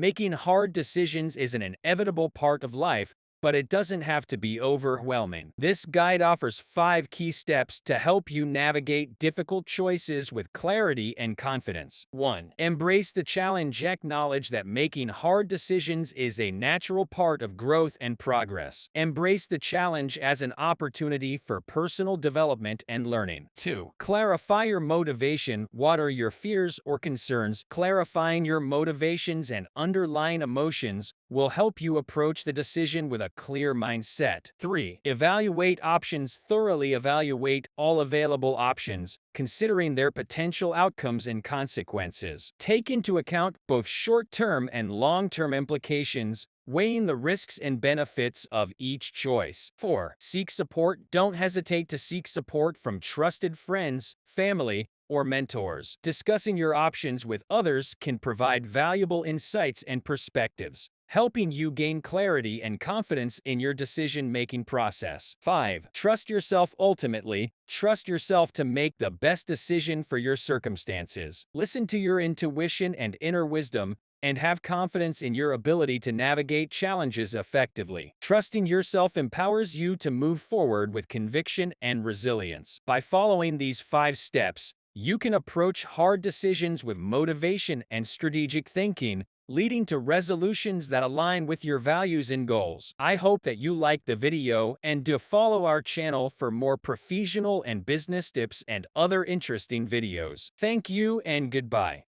Making hard decisions is an inevitable part of life, but it doesn't have to be overwhelming. This guide offers 5 key steps to help you navigate difficult choices with clarity and confidence. 1. Embrace the challenge. Acknowledge that making hard decisions is a natural part of growth and progress. Embrace the challenge as an opportunity for personal development and learning. 2. Clarify your motivation. What are your fears or concerns? Clarifying your motivations and underlying emotions will help you approach the decision with a clear mindset. 3. Evaluate options. Thoroughly evaluate all available options, considering their potential outcomes and consequences. Take into account both short-term and long-term implications, weighing the risks and benefits of each choice. 4. Seek support. Don't hesitate to seek support from trusted friends, family, or mentors. Discussing your options with others can provide valuable insights and perspectives, helping you gain clarity and confidence in your decision-making process. 5. Trust yourself. Ultimately, trust yourself to make the best decision for your circumstances. Listen to your intuition and inner wisdom, and have confidence in your ability to navigate challenges effectively. Trusting yourself empowers you to move forward with conviction and resilience. By following these 5 steps, you can approach hard decisions with motivation and strategic thinking, leading to resolutions that align with your values and goals. I hope that you liked the video and do follow our channel for more professional and business tips and other interesting videos. Thank you and goodbye.